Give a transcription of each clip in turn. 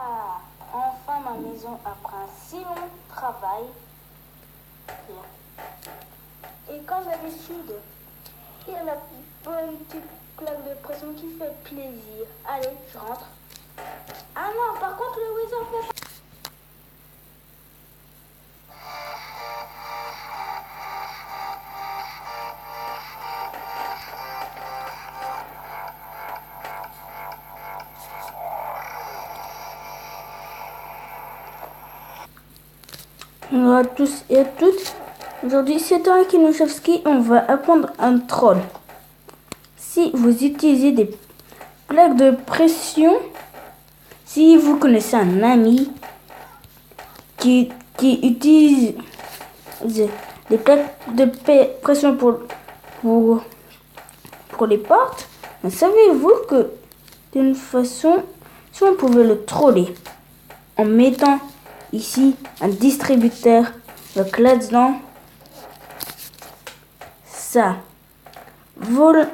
Ah, enfin ma maison après un si long travail. Et comme d'habitude, il y a la bonne petite plaque de pression qui fait plaisir. Allez, je rentre. Ah non, par contre le Wizard fait pas. Bonjour à tous et à toutes. Aujourd'hui, c'est Henri Kinouchevski. On va apprendre un troll. Si vous utilisez des plaques de pression, si vous connaissez un ami qui utilise des plaques de pression pour les portes, savez-vous que d'une façon, si on pouvait le troller en mettant ici un distributeur avec là-dedans ça vole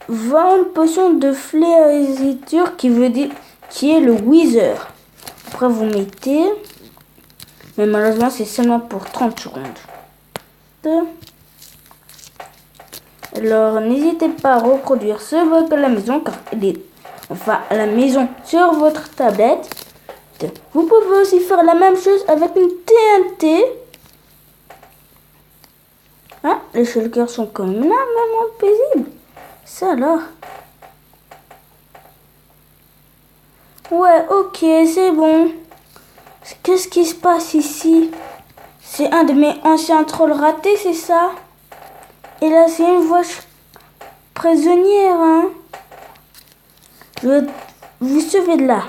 une potion de fléaisiture qui est le Wither. Après vous mettez, mais malheureusement c'est seulement pour 30 secondes. Alors n'hésitez pas à reproduire ce bug à la maison car il est à la maison sur votre tablette. Vous pouvez aussi faire la même chose avec une TNT. Ah, les shulkers sont quand même là, vraiment paisibles. Ça alors. Ouais, ok, c'est bon. Qu'est-ce qui se passe ici? C'est un de mes anciens trolls ratés, c'est ça? Et là, c'est une voix prisonnière, hein? Vous suivez de là.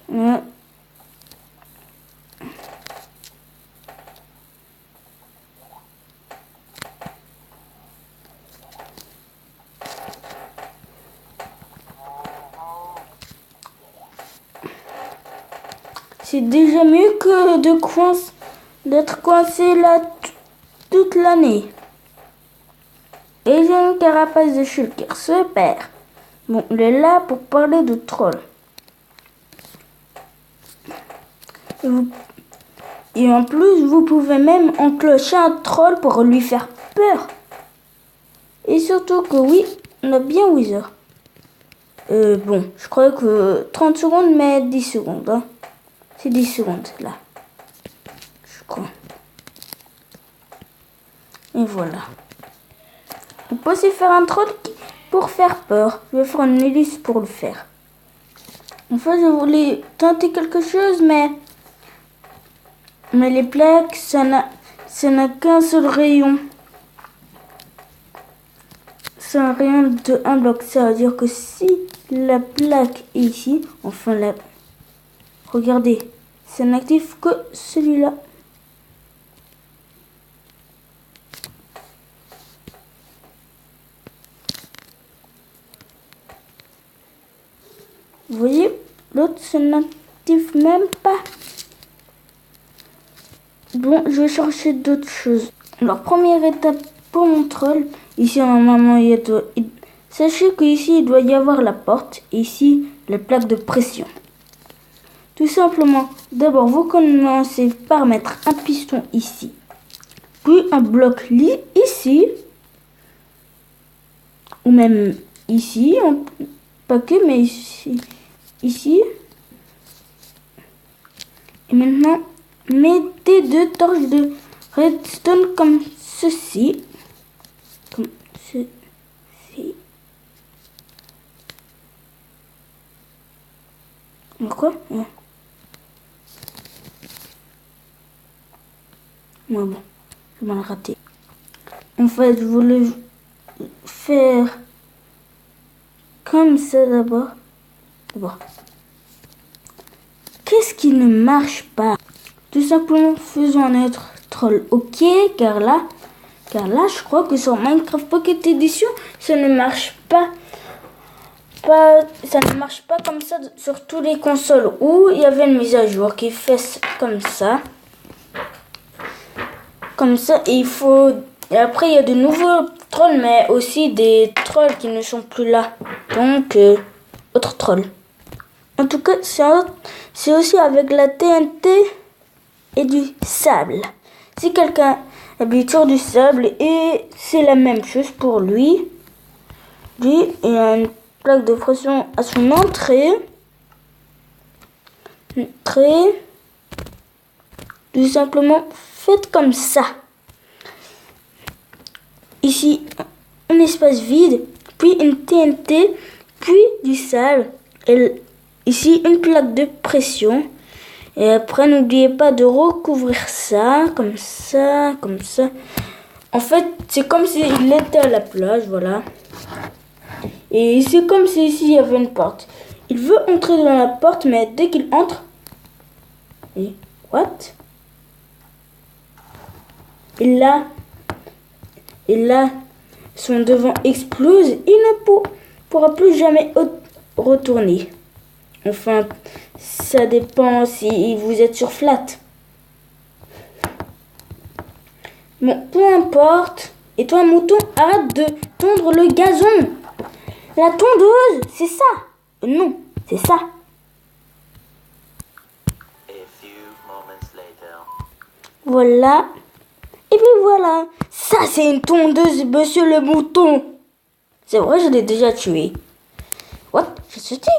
Ouais. C'est déjà mieux que d'être coincé là toute l'année. Et j'ai une carapace de shulker, super. Bon, il est là pour parler de troll. Et en plus, vous pouvez même enclencher un troll pour lui faire peur. Et surtout que oui, on a bien Wither. Bon, je crois que 30 secondes, mais 10 secondes. Hein. C'est 10 secondes, là. Je crois. Et voilà. On peut aussi faire un troll pour faire peur. Je vais faire une hélice pour le faire. Enfin, je voulais tenter quelque chose, mais les plaques, ça n'a qu'un seul rayon. C'est un rayon de 1 bloc. Ça veut dire que si la plaque est ici, enfin regardez, ça n'active que celui-là. Vous voyez, l'autre, ça n'active même pas. Bon, je vais chercher d'autres choses. Alors, première étape pour mon troll. Ici, normalement, sachez qu'ici, il doit y avoir la porte. Et ici, la plaque de pression. Tout simplement, d'abord, vous commencez par mettre un piston ici. Puis un bloc ici. Ou même ici. Pas que, mais ici. Et maintenant, mettez 2 torches de redstone comme ceci. Comme ceci. Quoi? Ouais. Ouais, bon, j'ai mal raté. En fait, je voulais faire comme ça d'abord. Qu'est-ce qui ne marche pas? Tout simplement, faisons un autre troll. Ok, car là, je crois que sur Minecraft Pocket Edition, ça ne marche pas. Ça ne marche pas comme ça sur tous les consoles où il y avait une mise à jour qui fait comme ça. Comme ça, et après il y a de nouveaux trolls, mais aussi des trolls qui ne sont plus là. Donc, autre troll. En tout cas, c'est aussi avec la TNT et du sable. Si quelqu'un habite sur du sable, et c'est la même chose pour lui. Lui, il a une plaque de pression à son entrée. Tout simplement faites comme ça. Ici, un espace vide, puis une TNT, puis du sable. Et ici, une plaque de pression. Et après, n'oubliez pas de recouvrir ça, comme ça, comme ça. En fait, c'est comme s'il était à la plage, voilà. Et c'est comme si ici, il y avait une porte. Il veut entrer dans la porte, mais dès qu'il entre... Et what? Et là, son devant explose. Il ne pourra plus jamais retourner. Enfin, ça dépend si vous êtes sur flat. Bon, peu importe. Et toi, mouton, arrête de tondre le gazon. La tondeuse, c'est ça. Non, c'est ça. Voilà. Et puis voilà. Ça, c'est une tondeuse, monsieur le mouton. C'est vrai, je l'ai déjà tué. What? Je suis tué.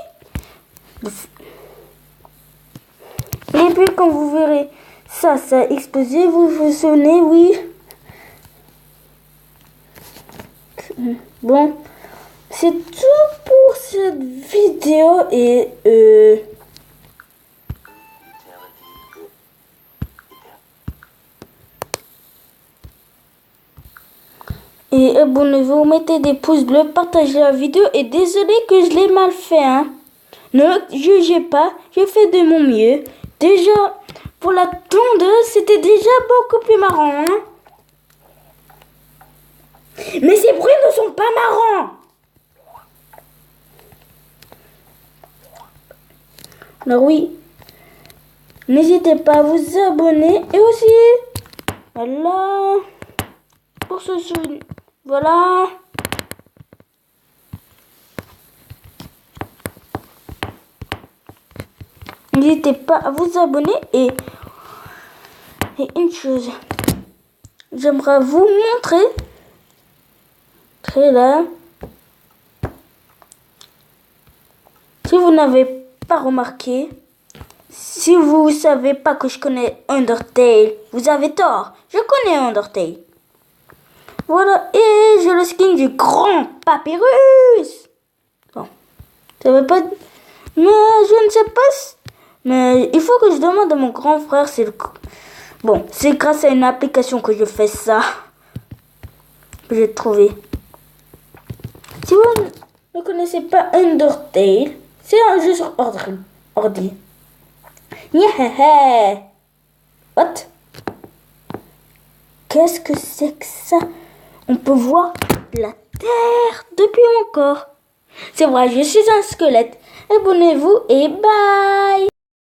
Et puis quand vous verrez ça a explosé, vous vous souvenez, oui. Bon, c'est tout pour cette vidéo et abonnez-vous, mettez des pouces bleus, partagez la vidéo et désolé que je l'ai mal fait, hein. Ne jugez pas, j'ai fait de mon mieux. Déjà, pour la tondeuse, c'était déjà beaucoup plus marrant, hein. Mais ces bruits ne sont pas marrants. Alors oui, n'hésitez pas à vous abonner et aussi, voilà, pour se souvenir, voilà. N'hésitez pas à vous abonner et une chose, j'aimerais vous montrer, là, si vous n'avez pas remarqué, si vous savez pas que je connais Undertale, vous avez tort, je connais Undertale. Voilà, et j'ai le skin du grand papyrus. Bon, ça veut pas... Mais je ne sais pas... Mais il faut que je demande à mon grand frère, Bon, c'est grâce à une application que je fais ça. Que j'ai trouvé. Si vous ne connaissez pas Undertale, c'est un jeu sur ordi. Yeah. What? Qu'est-ce que c'est que ça? On peut voir la terre depuis mon corps. C'est vrai, je suis un squelette. Abonnez-vous et bye!